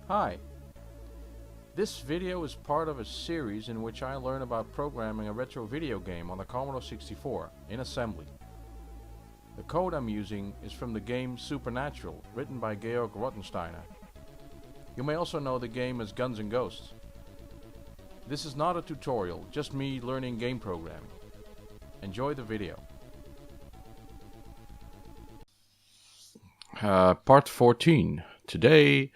Hi, this video is part of a series in which I learn about programming a retro video game on the Commodore 64 in assembly. The code I'm using is from the game Supernatural, written by Georg Rottensteiner. You may also know the game as Guns and Ghosts. This is not a tutorial, just me learning game programming. Enjoy the video. Part 14. Today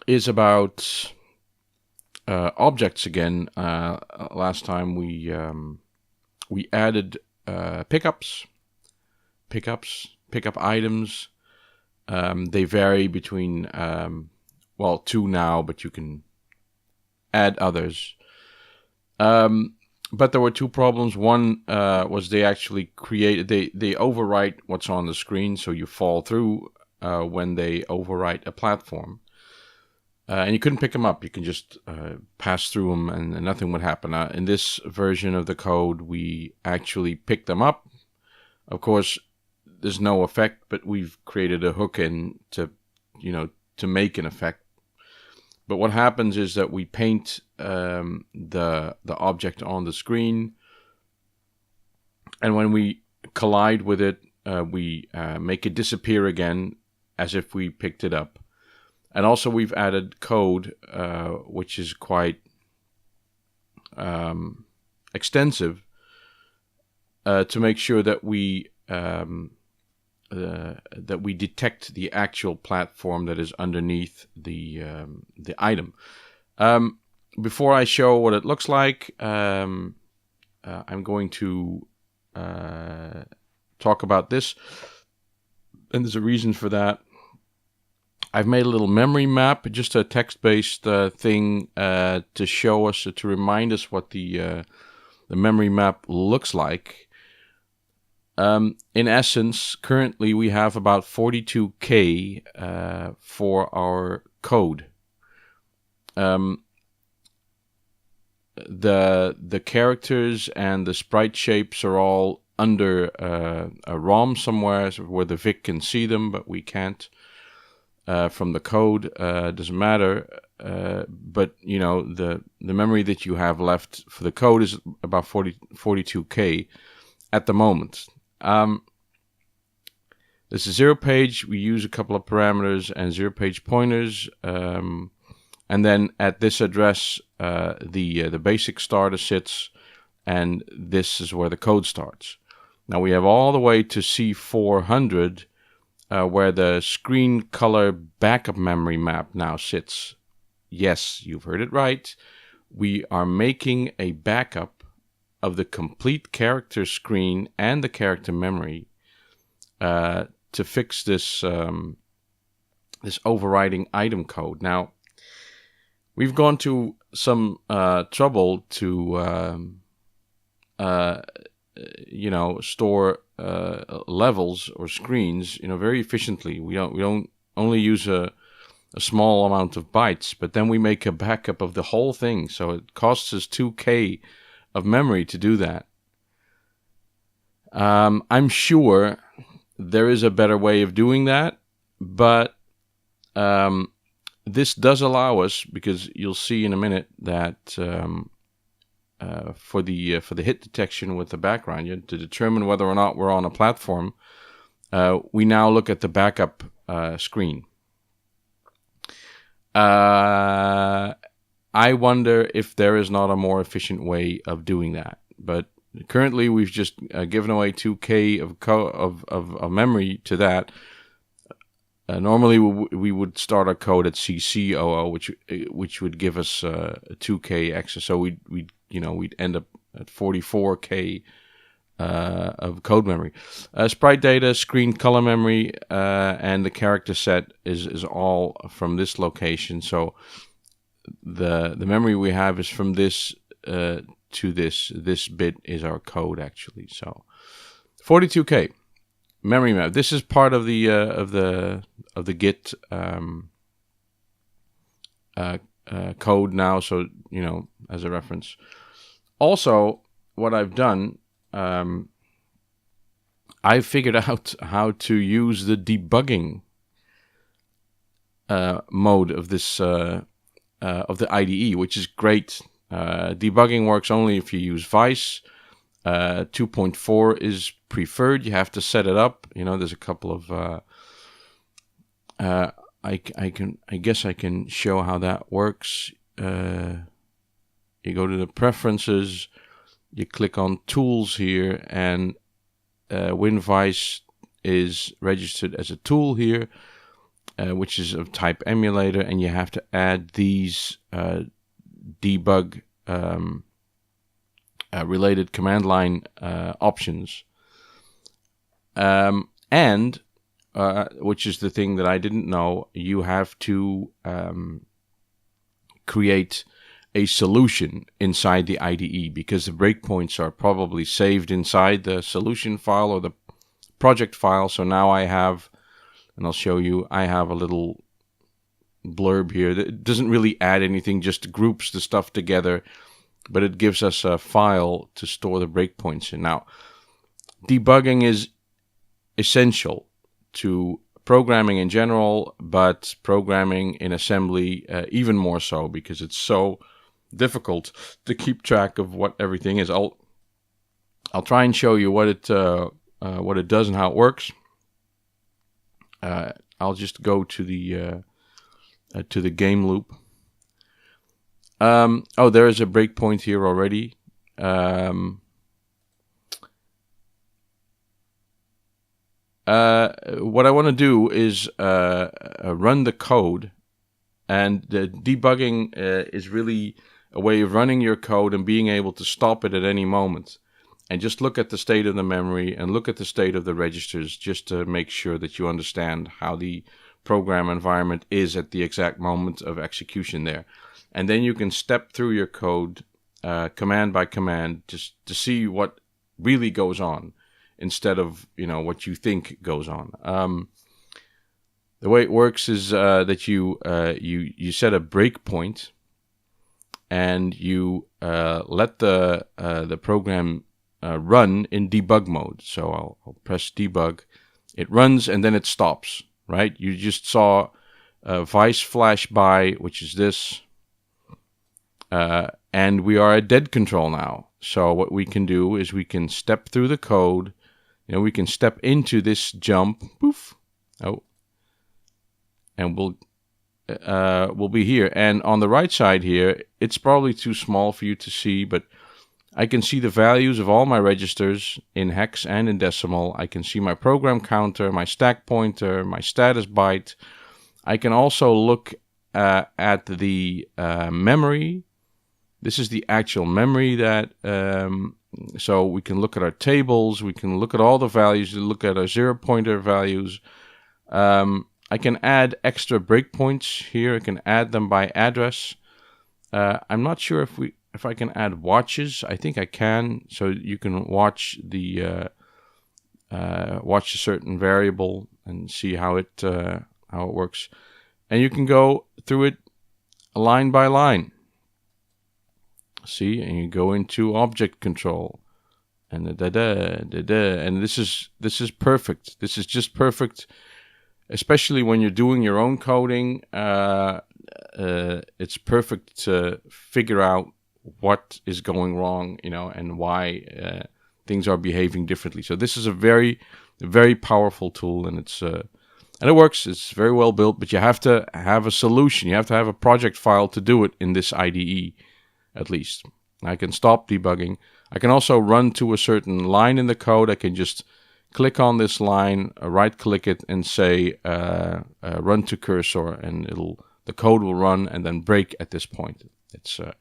is about objects again. Last time we added pickup items. They vary between two now, but you can add others. But there were two problems. One was they actually they overwrite what's on the screen, so you fall through when they overwrite a platform. And you couldn't pick them up. You can just pass through them and nothing would happen. In this version of the code, we actually pick them up. Of course, there's no effect, but we've created a hook in to make an effect. But what happens is that we paint the object on the screen, and when we collide with it, we make it disappear again as if we picked it up. And also we've added code, which is quite extensive, to make sure that we detect the actual platform that is underneath the item. Before I show what it looks like, I'm going to talk about this, and there's a reason for that. I've made a little memory map, just a text-based thing to show us, to remind us what the memory map looks like. In essence, currently we have about 42K for our code. The characters and the sprite shapes are all under a ROM somewhere where the VIC can see them, but we can't. From the code, doesn't matter, but the memory that you have left for the code is about 42K at the moment. This is zero page. We use a couple of parameters and zero page pointers, and then at this address the basic starter sits, and this is where the code starts. Now we have all the way to C400, where the screen color backup memory map now sits. Yes, you've heard it right. We are making a backup of the complete character screen and the character memory to fix this this overriding item code. Now, we've gone to some trouble to store levels or screens, very efficiently. We don't only use a small amount of bytes, but then we make a backup of the whole thing. So it costs us 2K of memory to do that. I'm sure there is a better way of doing that, but this does allow us, because you'll see in a minute that for the hit detection with the background, to determine whether or not we're on a platform, we now look at the backup screen. I wonder if there is not a more efficient way of doing that. But currently, we've just given away 2K of memory to that. Normally, we would start our code at CC00, which would give us 2K extra. So we'd end up at 44K of code memory. Sprite data, screen color memory, and the character set is all from this location. So the memory we have is from this to this. This bit is our code actually. So 42K memory map. This is part of the Git code now. So as a reference. Also, what I've done, I figured out how to use the debugging mode of this of the IDE, which is great. Debugging works only if you use Vice. 2.4 is preferred. You have to set it up. There's a couple of I guess I can show how that works. You go to the preferences, you click on tools here, and WinVice is registered as a tool here, which is of type emulator, and you have to add these debug related command line options. And which is the thing that I didn't know, you have to create a solution inside the IDE, because the breakpoints are probably saved inside the solution file or the project file. So now I have, and I'll show you, I have a little blurb here that doesn't really add anything, just groups the stuff together, but it gives us a file to store the breakpoints in. Now, debugging is essential to programming in general, but programming in assembly even more so, because it's so difficult to keep track of what everything is. I'll try and show you what it does and how it works. I'll just go to the game loop. Oh, there is a breakpoint here already. What I want to do is run the code, and the debugging is really a way of running your code and being able to stop it at any moment, and just look at the state of the memory and look at the state of the registers, just to make sure that you understand how the program environment is at the exact moment of execution there. And then you can step through your code command by command, just to see what really goes on, instead of what you think goes on. The way it works is that you set a breakpoint, and you let the program run in debug mode. So I'll press debug. It runs and then it stops. Right? You just saw Vice flash by, which is this, and we are at dead control now. So what we can do is we can step through the code. We can step into this jump, poof, and we'll be here. And on the right side here, it's probably too small for you to see, but I can see the values of all my registers in hex and in decimal. I can see my program counter, my stack pointer, my status byte. I can also look at the memory. This is the actual memory that... so we can look at our tables, we can look at all the values, look at our zero pointer values. I can add extra breakpoints here. I can add them by address. I'm not sure if I can add watches. I think I can. So you can watch watch a certain variable and see how it works. And you can go through it line by line. See, and you go into object control, and and this is perfect. This is just perfect, especially when you're doing your own coding. It's perfect to figure out what is going wrong, and why things are behaving differently. So this is a very, very powerful tool, and it works. It's very well built, but you have to have a solution. You have to have a project file to do it in this IDE. At least. I can stop debugging. I can also run to a certain line in the code. I can just click on this line, right-click it, and say run to cursor, and the code will run and then break at this point. It's a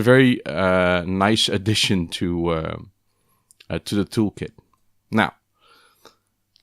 very nice addition to the toolkit. Now,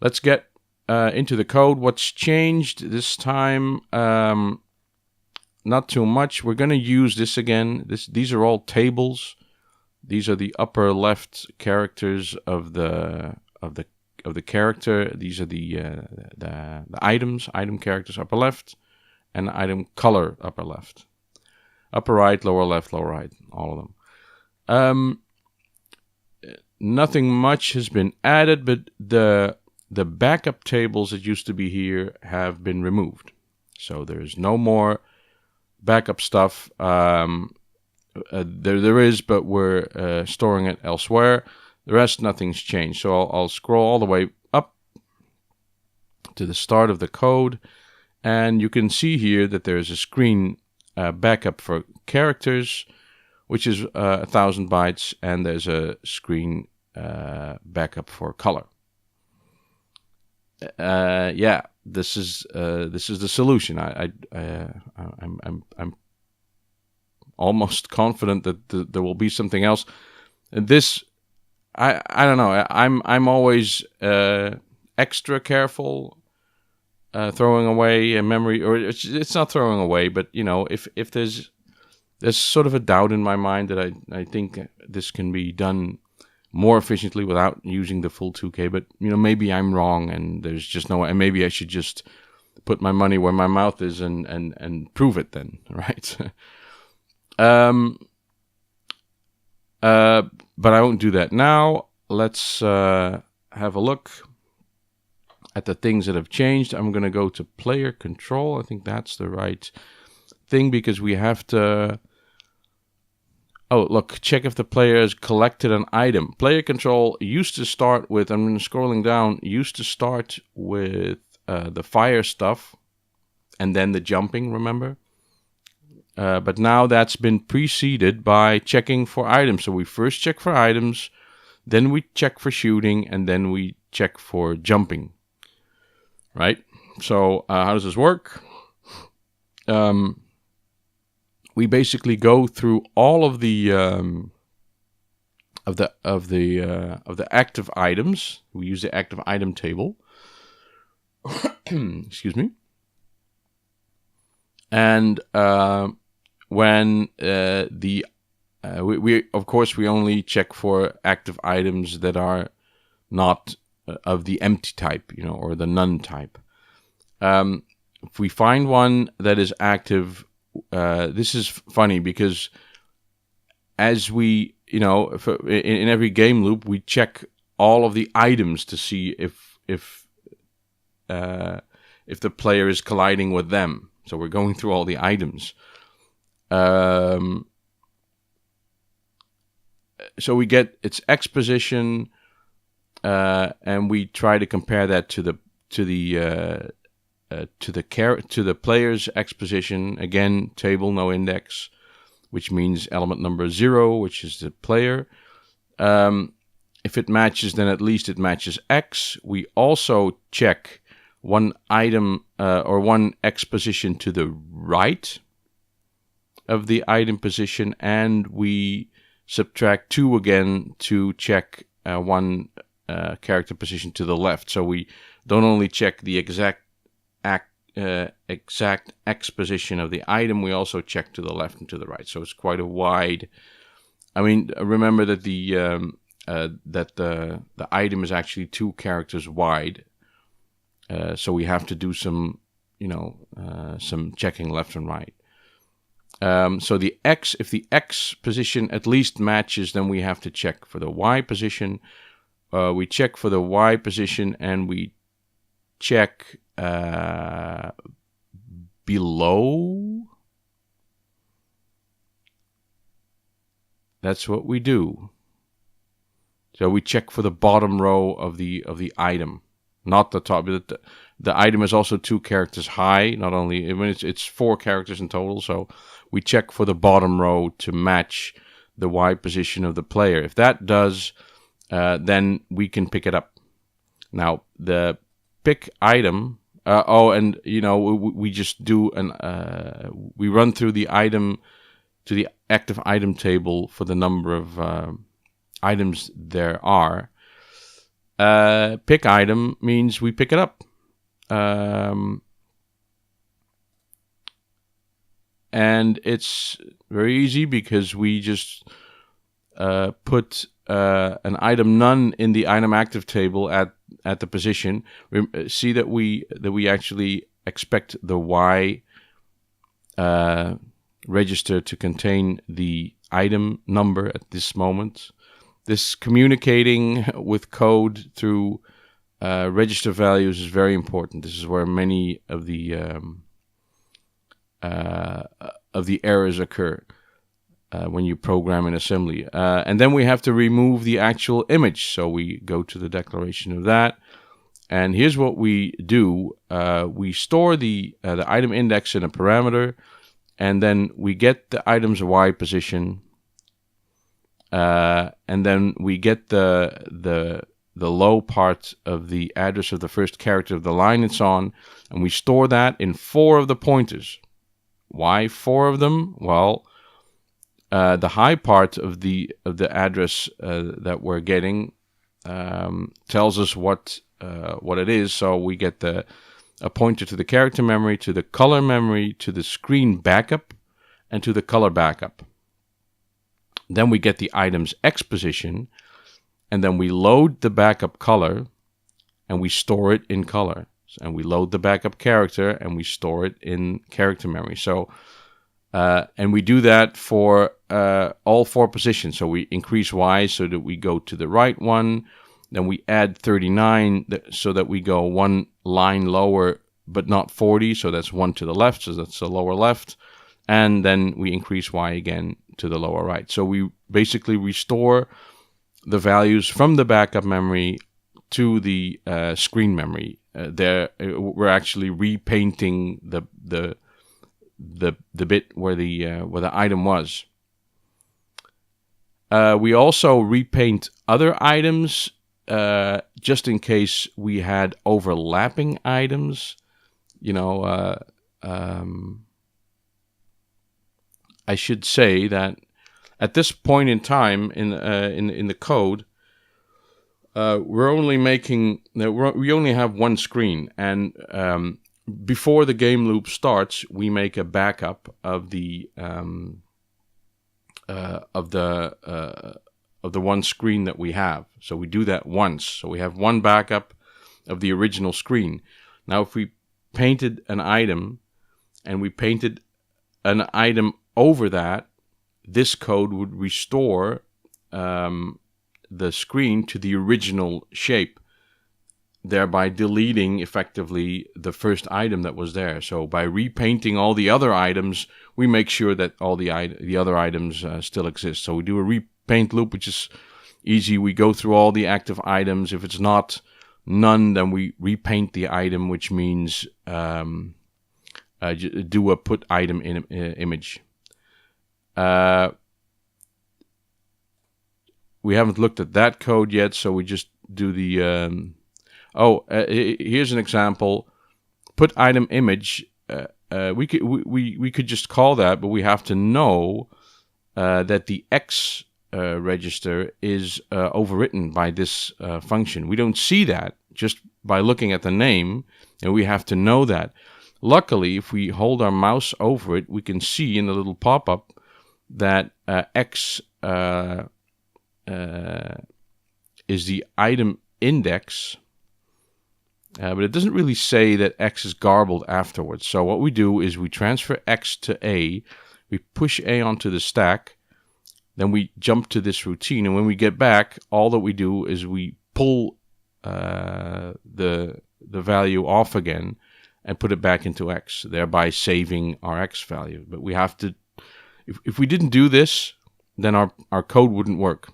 let's get into the code. What's changed this time? Not too much. We're going to use this again. These are all tables. These are the upper left characters of the character. These are the items, item characters upper left, and item color upper left. Upper right, lower left, lower right, all of them. Nothing much has been added, but the the backup tables that used to be here have been removed. So there's no more backup stuff. There is, but we're storing it elsewhere. The rest, nothing's changed. So I'll scroll all the way up to the start of the code, and you can see here that there's a screen backup for characters, which is 1,000 bytes, and there's a screen backup for color. Yeah, this is the solution. I'm almost confident that there will be something else. And this, I don't know. I'm always extra careful throwing away a memory, or it's not throwing away, but you know, if there's sort of a doubt in my mind that I think this can be done more efficiently without using the full 2K, but you know, maybe I'm wrong and there's just no way, and maybe I should just put my money where my mouth is and prove it then, right? But I won't do that now. Let's have a look at the things that have changed. I'm going to go to player control. I think that's the right thing, because we have to... Oh, look, check if the player has collected an item. Player control used to start with, I'm scrolling down, used to start with the fire stuff and then the jumping, remember? But now that's been preceded by checking for items. So we first check for items, then we check for shooting, and then we check for jumping. Right? So how does this work? We basically go through all of the active items. We use the active item table. Excuse me. And when we of course we only check for active items that are not of the empty type, you know, or the none type. If we find one that is active, this is funny because as we, you know, in every game loop, we check all of the items to see if the player is colliding with them. So we're going through all the items. So we get its X position, and we try to compare that to the player's X position. Again, table, no index, which means element number 0, which is the player. If it matches, then at least it matches X. We also check one item or one X position to the right of the item position, and we subtract 2 again to check one character position to the left. So we don't only check the exact X position of the item, we also check to the left and to the right. So it's quite a wide. I mean, remember that the item is actually 2 characters wide. So we have to do some, you know, some checking left and right. So the X, if the X position at least matches, then we have to check for the Y position. We check for the Y position, and we check below. That's what we do. So we check for the bottom row of the item, not the top. The item is also 2 characters high. Not only, I mean, it's 4 characters in total. So we check for the bottom row to match the Y position of the player. If that does, then we can pick it up. Now the pick item. And you know, we just do we run through the item to the active item table for the number of items there are. Pick item means we pick it up. And it's very easy because we just put an item none in the item active table at the position. See that we actually expect the Y register to contain the item number at this moment. This communicating with code through register values is very important. This is where many of the errors occur when you program in assembly. And then we have to remove the actual image. So we go to the declaration of that. And here's what we do. We store the item index in a parameter, and then we get the item's Y position, and then we get the low part of the address of the first character of the line it's on, and we store that in 4 of the pointers. Why 4 of them? Well, the high part of the address that we're getting tells us what it is. So we get a pointer to the character memory, to the color memory, to the screen backup, and to the color backup. Then we get the item's X position, and then we load the backup color, and we store it in color. And we load the backup character, and we store it in character memory. So, and we do that for all 4 positions. So we increase Y so that we go to the right one. Then we add 39 so that we go 1 line lower, but not 40. So that's 1 to the left, so that's the lower left. And then we increase Y again to the lower right. So we basically restore the values from the backup memory to the screen memory. There, we're actually repainting the bit where the item was. We also repaint other items just in case we had overlapping items. You know, I should say that at this point in time in the code, we're only making we only have one screen, and before the game loop starts, we make a backup of the one screen that we have. So we do that once. So we have one backup of the original screen. Now, if we painted an item and we painted an item over that, this code would restore the screen to the original shape, thereby deleting effectively the first item that was there. So by repainting all the other items, we make sure that all the other items still exist. So we do a repaint loop, which is easy. We go through all the active items. If it's not none, then we repaint the item, which means do a put item in image. We haven't looked at that code yet, so we just do the here's an example. Put item image. We could just call that, but we have to know that the X register is overwritten by this function. We don't see that just by looking at the name, and we have to know that. Luckily, if we hold our mouse over it, we can see in the little pop-up that X is the item index, but it doesn't really say that X is garbled afterwards. So what we do is we transfer X to A, we push A onto the stack, then we jump to this routine, and when we get back, all that we do is we pull the value off again and put it back into X, thereby saving our X value. But we have to, if we didn't do this, then our code wouldn't work.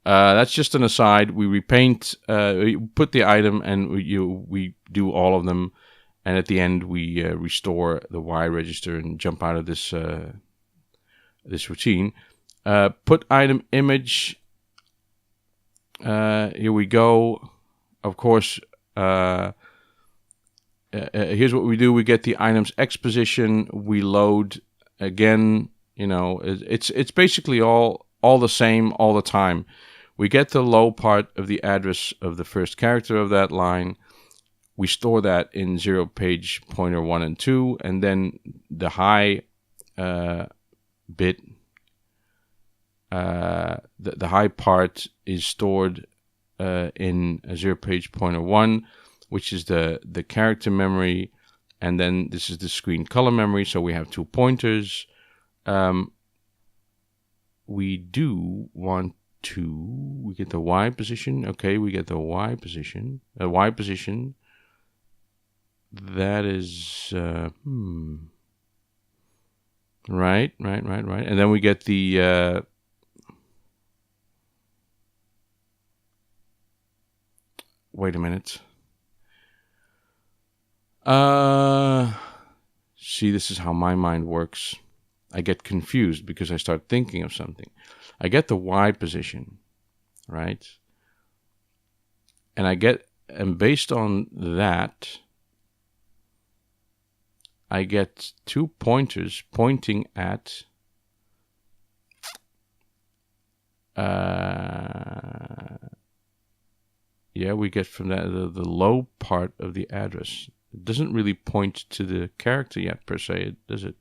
That's just an aside. We repaint, we put the item, and we do all of them, and at the end we restore the Y register and jump out of this this routine. Put item image. Here we go. Of course, here's what we do. We get the item's X position. We load again. You know, it's basically all the same all the time. We get the low part of the address of the first character of that line. We store that in 0 page pointer 1 and 2, and then the high bit, the high part is stored in 0 page pointer 1, which is the character memory, and then this is the screen color memory. So we have 2 pointers. We do want 2. We get the Y position. Okay, we get the Y position. Y position. That is... Right. And then we get the... Wait a minute. See, this is how my mind works. I get confused because I start thinking of something. I get the Y position, right? And based on that, I get 2 pointers pointing at we get from that the low part of the address. It doesn't really point to the character yet per se, does it?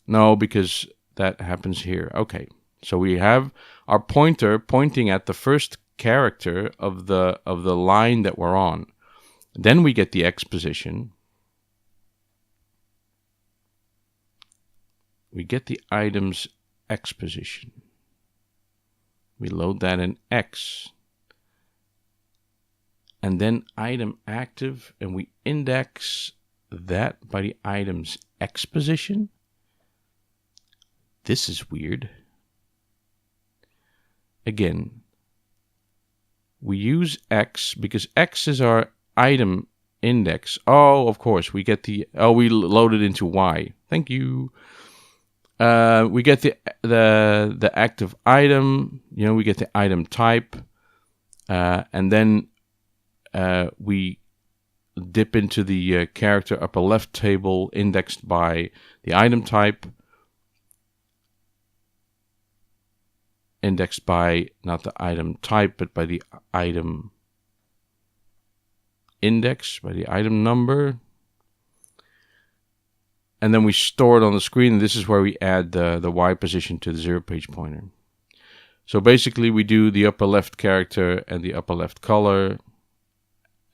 No, because that happens here. Okay, so we have our pointer pointing at the first character of the line that we're on. Then we get the X position. We get the item's X position. We load that in X. And then item active, and we index that by the item's X position. This is weird. Again, we use X because X is our item index. Oh, of course, we get we load it into Y. Thank you. We get the active item. We get the item type, and then we dip into the character upper left table indexed by the item type, indexed by not the item type, but by the item index, by the item number. And then we store it on the screen. This is where we add the Y position to the 0 page pointer. So basically we do the upper left character and the upper left color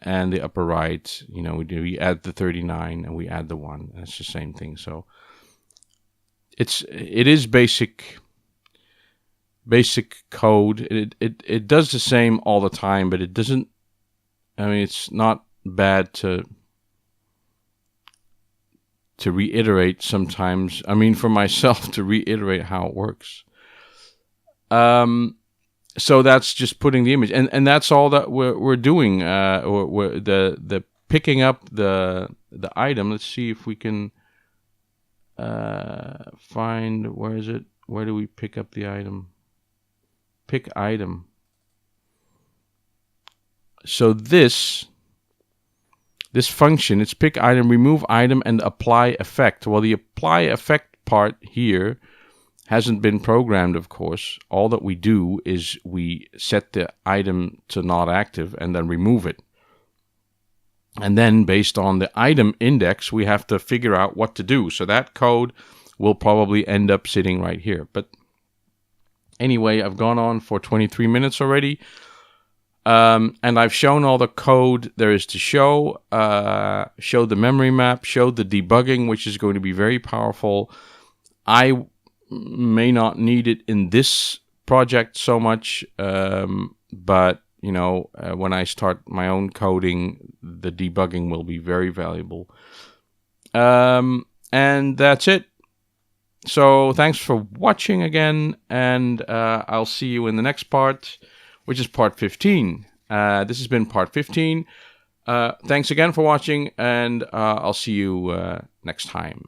and the upper right. We add the 39 and we add the 1. That's the same thing. So it is basic code. It does the same all the time, but it doesn't. It's not bad to reiterate sometimes. For myself to reiterate how it works. So that's just putting the image, and that's all that we're doing. We're the picking up the item. Let's see if we can find, where is it? Where do we pick up the item? Pick item. So this function, it's pick item, remove item, and apply effect. Well, the apply effect part here hasn't been programmed, of course. All that we do is we set the item to not active and then remove it. And then based on the item index, we have to figure out what to do. So that code will probably end up sitting right here. But anyway, I've gone on for 23 minutes already. And I've shown all the code there is to show. Showed the memory map, showed the debugging, which is going to be very powerful. I may not need it in this project so much, but when I start my own coding, the debugging will be very valuable. And that's it. So thanks for watching again, and I'll see you in the next part, which is part 15. This has been part 15. Thanks again for watching, and I'll see you next time.